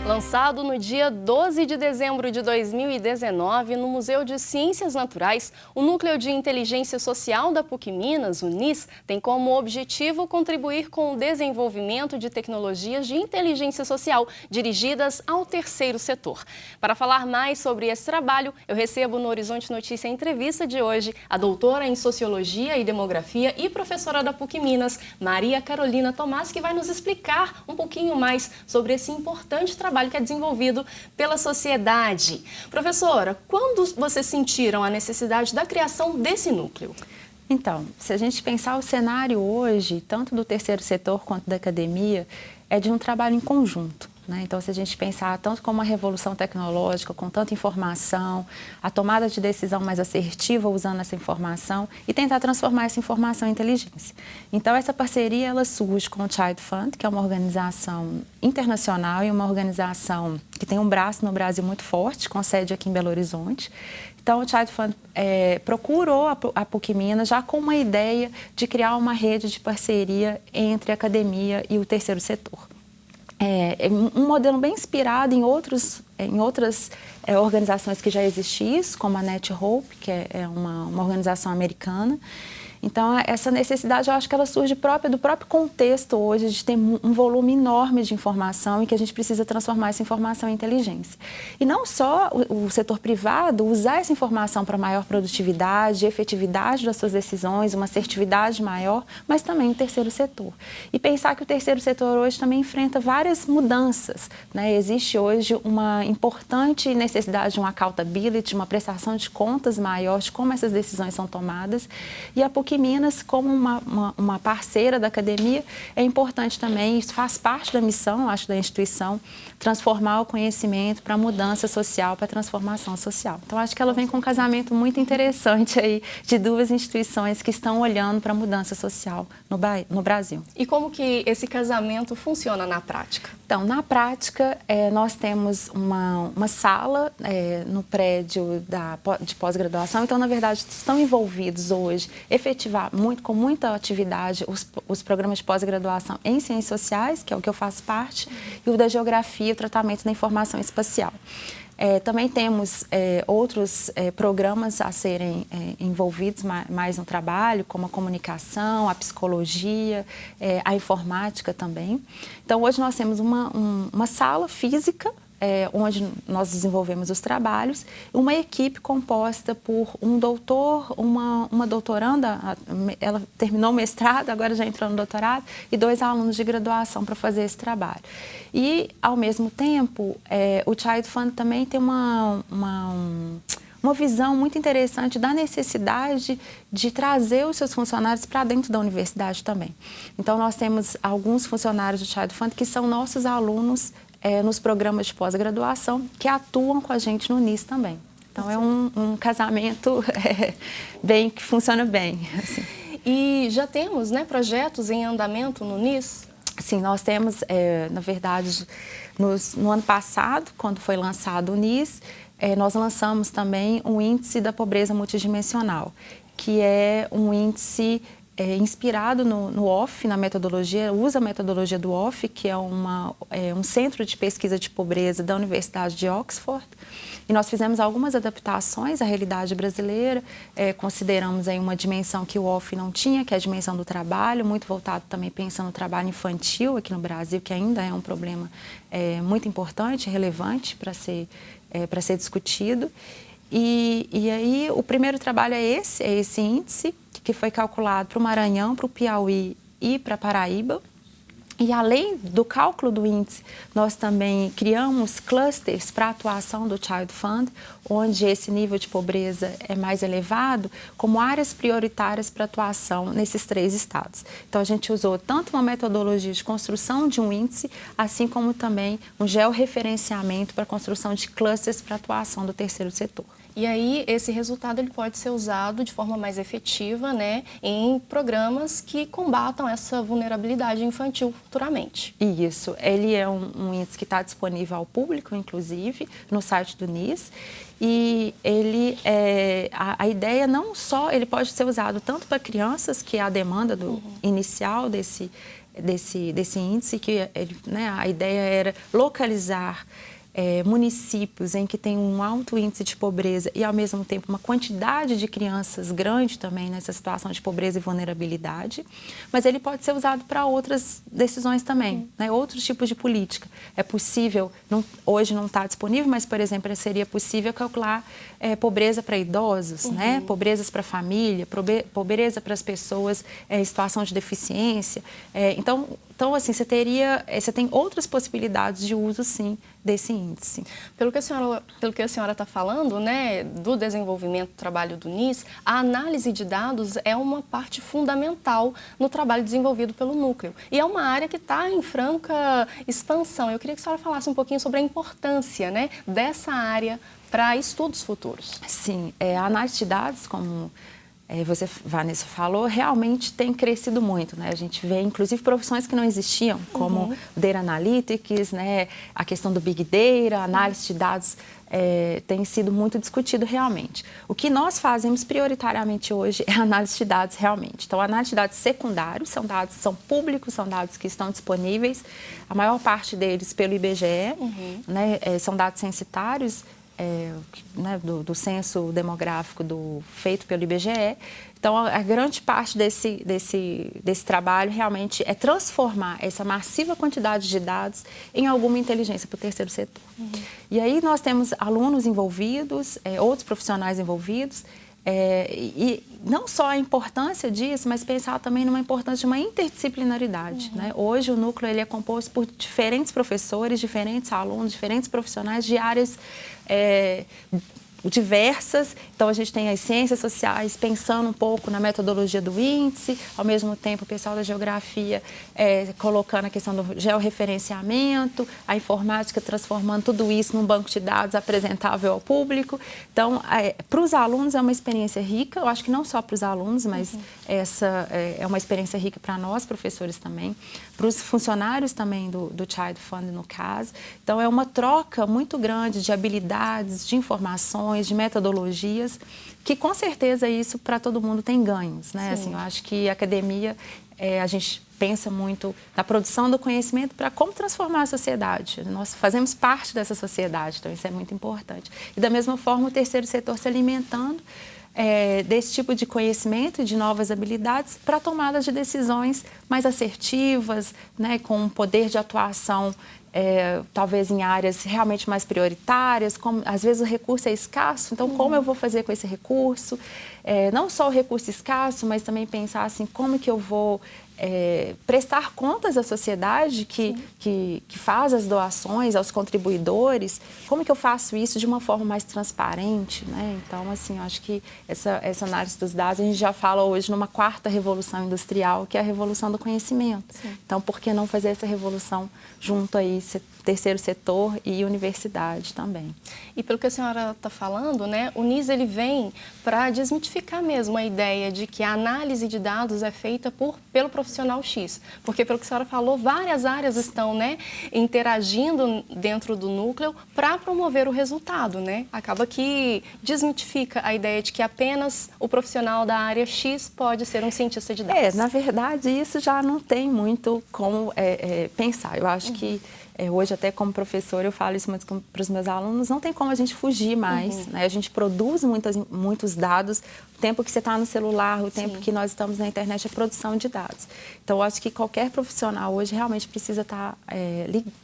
Lançado no dia 12 de dezembro de 2019 no Museu de Ciências Naturais, o Núcleo de Inteligência Social da PUC-Minas, o NIS, tem como objetivo contribuir com o desenvolvimento de tecnologias de inteligência social dirigidas ao terceiro setor. Para falar mais sobre esse trabalho, eu recebo no Horizonte Notícia Entrevista de hoje a doutora em Sociologia e Demografia e professora da PUC-Minas, Maria Carolina Tomás, que vai nos explicar um pouquinho mais sobre esse importante trabalho que é desenvolvido pela sociedade. Professora, quando vocês sentiram a necessidade da criação desse núcleo? Então, se a gente pensar o cenário hoje, tanto do terceiro setor quanto da academia, é de um trabalho em conjunto. Então, se a gente pensar tanto como a revolução tecnológica, com tanta informação, a tomada de decisão mais assertiva usando essa informação e tentar transformar essa informação em inteligência. Então, essa parceria ela surge com o Child Fund, que é uma organização internacional e uma organização que tem um braço no Brasil muito forte, com sede aqui em Belo Horizonte. Então, o Child Fund procurou a PUC-Minas já com uma ideia de criar uma rede de parceria entre a academia e o terceiro setor. É um modelo bem inspirado em outras organizações que já existem isso, como a Net Hope, que é uma organização americana. Então, essa necessidade, eu acho que ela surge do próprio contexto hoje de ter um volume enorme de informação e que a gente precisa transformar essa informação em inteligência. E não só o setor privado usar essa informação para maior produtividade, efetividade das suas decisões, uma assertividade maior, mas também o terceiro setor. E pensar que o terceiro setor hoje também enfrenta várias mudanças, Existe hoje uma importante necessidade de uma accountability, uma prestação de contas maior de como essas decisões são tomadas. E a PUC-Minas, como uma parceira da academia, é importante também, isso faz parte da missão, acho, da instituição, transformar o conhecimento para a mudança social, para a transformação social. Então, acho que ela vem com um casamento muito interessante aí de duas instituições que estão olhando para a mudança social no Brasil. E como que esse casamento funciona na prática? Então, na prática, nós temos uma sala no prédio de pós-graduação. Então, na verdade, estão envolvidos hoje, com muita atividade, os programas de pós-graduação em Ciências Sociais, que é o que eu faço parte, e o da Geografia e o Tratamento da Informação Espacial. Também temos outros programas a serem envolvidos mais no trabalho, como a comunicação, a psicologia, a informática também. Então, hoje nós temos uma sala física, onde nós desenvolvemos os trabalhos, uma equipe composta por um doutor, uma doutoranda, ela terminou o mestrado, agora já entrou no doutorado, e 2 alunos de graduação para fazer esse trabalho. E, ao mesmo tempo, o Child Fund também tem uma visão muito interessante da necessidade de trazer os seus funcionários para dentro da universidade também. Então, nós temos alguns funcionários do Child Fund que são nossos alunos nos programas de pós-graduação que atuam com a gente no NIS também. Então, é um casamento que funciona bem. Assim. E já temos projetos em andamento no NIS? Sim, nós temos, na verdade, no ano passado, quando foi lançado o NIS, nós lançamos também o Índice da Pobreza Multidimensional, que é um índice inspirado no OFF, na metodologia, usa a metodologia do OFF, que é um centro de pesquisa de pobreza da Universidade de Oxford. E nós fizemos algumas adaptações à realidade brasileira, consideramos aí uma dimensão que o OFF não tinha, que é a dimensão do trabalho, muito voltado também pensando no trabalho infantil aqui no Brasil, que ainda é um problema muito importante, relevante para ser discutido. E aí o primeiro trabalho é esse índice, que foi calculado para o Maranhão, para o Piauí e para a Paraíba. E além do cálculo do índice, nós também criamos clusters para a atuação do Child Fund, onde esse nível de pobreza é mais elevado, como áreas prioritárias para atuação nesses 3 estados. Então, a gente usou tanto uma metodologia de construção de um índice, assim como também um georreferenciamento para a construção de clusters para a atuação do terceiro setor. E aí, esse resultado ele pode ser usado de forma mais efetiva, né, em programas que combatam essa vulnerabilidade infantil futuramente. Isso, ele é um índice que está disponível ao público, inclusive, no site do NIS. E ele, a ideia não só, ele pode ser usado tanto para crianças, que é a demanda inicial desse índice, que ele, né, a ideia era localizar municípios em que tem um alto índice de pobreza e, ao mesmo tempo, uma quantidade de crianças grande também nessa situação de pobreza e vulnerabilidade, mas ele pode ser usado para outras decisões também, né? Outros tipos de política. É possível, hoje não está disponível, mas, por exemplo, seria possível calcular pobreza para idosos, né? Pobrezas para a família, pobreza para as pessoas em situação de deficiência. Então, assim, você tem outras possibilidades de uso, sim, desse índice. Pelo que a senhora está falando, né, do desenvolvimento do trabalho do NIS, a análise de dados é uma parte fundamental no trabalho desenvolvido pelo núcleo. E é uma área que está em franca expansão. Eu queria que a senhora falasse um pouquinho sobre a importância, né, dessa área para estudos futuros. Sim, a análise de dados, como você, Vanessa, falou, realmente tem crescido muito, né? A gente vê, inclusive, profissões que não existiam, como Data Analytics, né? A questão do Big Data, a análise de dados tem sido muito discutido realmente. O que nós fazemos prioritariamente hoje é a análise de dados realmente. Então, a análise de dados secundários são públicos, são dados que estão disponíveis, a maior parte deles pelo IBGE, né? São dados censitários, né, do censo demográfico feito pelo IBGE. Então, a grande parte desse trabalho realmente é transformar essa massiva quantidade de dados em alguma inteligência para o terceiro setor. E aí nós temos alunos envolvidos, outros profissionais envolvidos, e não só a importância disso, mas pensar também numa importância de uma interdisciplinaridade, né? Hoje o núcleo ele é composto por diferentes professores, diferentes alunos, diferentes profissionais de áreas diversas. Então, a gente tem as ciências sociais pensando um pouco na metodologia do índice, ao mesmo tempo o pessoal da geografia colocando a questão do georreferenciamento, a informática transformando tudo isso num banco de dados apresentável ao público. Então, para os alunos é uma experiência rica, eu acho que não só para os alunos, mas essa é uma experiência rica para nós, professores também, para os funcionários também do Child Fund, no caso. Então, é uma troca muito grande de habilidades, de informações, de metodologias, que com certeza isso para todo mundo tem ganhos, né? Assim, eu acho que a academia, a gente pensa muito na produção do conhecimento para como transformar a sociedade. Nós fazemos parte dessa sociedade, então isso é muito importante. E da mesma forma o terceiro setor se alimentando desse tipo de conhecimento e de novas habilidades para tomada de decisões mais assertivas, né, com um poder de atuação talvez em áreas realmente mais prioritárias, como às vezes o recurso é escasso, então como eu vou fazer com esse recurso? Não só o recurso escasso, mas também pensar assim, como que eu vou prestar contas à sociedade que faz as doações aos contribuidores, como que eu faço isso de uma forma mais transparente, né? Então, assim, eu acho que essa análise dos dados, a gente já fala hoje numa quarta revolução industrial, que é a revolução do conhecimento. Sim. Então, por que não fazer essa revolução junto aí, terceiro setor e universidade também? E pelo que a senhora está falando, né, o NIS ele vem para desmitificar mesmo a ideia de que a análise de dados é feita pelo profissional X, porque pelo que a senhora falou, várias áreas estão, né, interagindo dentro do núcleo para promover o resultado, né? Acaba que desmitifica a ideia de que apenas o profissional da área X pode ser um cientista de dados. Na verdade, isso já não tem muito como pensar. Eu acho que hoje, até como professora, eu falo isso muito para os meus alunos, não tem como a gente fugir mais, né? A gente produz muitos dados, o tempo que você está no celular, o tempo que nós estamos na internet é produção de dados. Então, eu acho que qualquer profissional hoje realmente precisa estar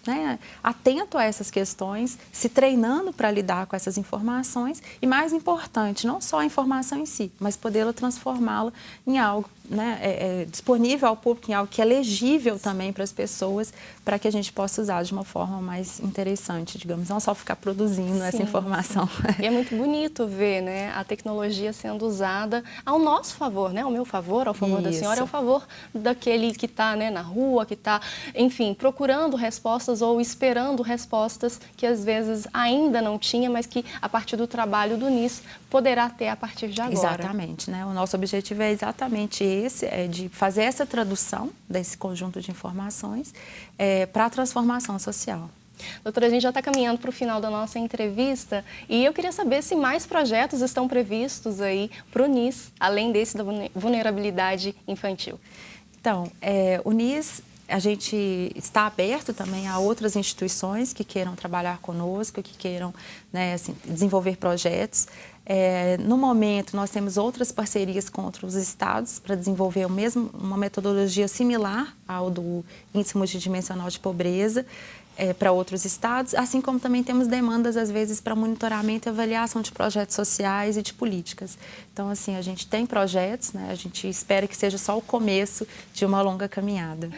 né, atento a essas questões, se treinando para lidar com essas informações e, mais importante, não só a informação em si, mas podê-la transformá-la em algo né, disponível ao público, em algo que é legível também para as pessoas, para que a gente possa usar de uma forma mais interessante, digamos, não só ficar produzindo essa informação. Sim. E é muito bonito ver, né, a tecnologia sendo usada ao nosso favor, né, ao meu favor, ao favor da senhora, ao favor daquele que está, né, na rua, que está, enfim, procurando respostas ou esperando respostas que às vezes ainda não tinha, mas que a partir do trabalho do NIS poderá ter a partir de agora. Exatamente, né? O nosso objetivo é exatamente esse, é de fazer essa tradução desse conjunto de informações para a transformação social. Doutora, a gente já está caminhando para o final da nossa entrevista e eu queria saber se mais projetos estão previstos aí para o NIS, além desse da vulnerabilidade infantil. Então, o NIS, a gente está aberto também a outras instituições que queiram trabalhar conosco, que queiram, né, assim, desenvolver projetos. No momento, nós temos outras parcerias com outros estados para desenvolver uma metodologia similar ao do Índice Multidimensional de Pobreza para outros estados, assim como também temos demandas, às vezes, para monitoramento e avaliação de projetos sociais e de políticas. Então, assim, a gente tem projetos, né? A gente espera que seja só o começo de uma longa caminhada.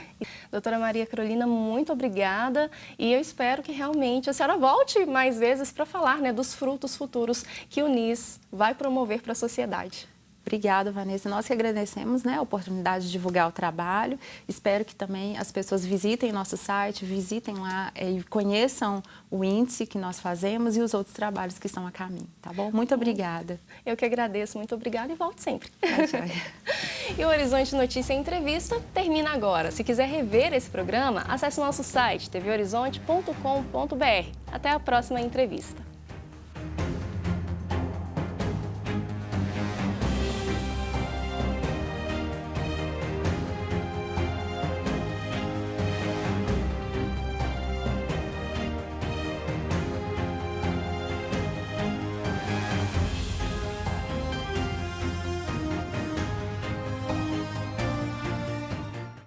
Doutora Maria Carolina, muito obrigada e eu espero que realmente a senhora volte mais vezes para falar, né, dos frutos futuros que o NIS vai promover para a sociedade. Obrigada, Vanessa. Nós que agradecemos, né, a oportunidade de divulgar o trabalho. Espero que também as pessoas visitem nosso site, visitem lá e conheçam o índice que nós fazemos e os outros trabalhos que estão a caminho, tá bom? Muito obrigada. Eu que agradeço, muito obrigada e volto sempre. E o Horizonte Notícia Entrevista termina agora. Se quiser rever esse programa, acesse o nosso site tvhorizonte.com.br. Até a próxima entrevista.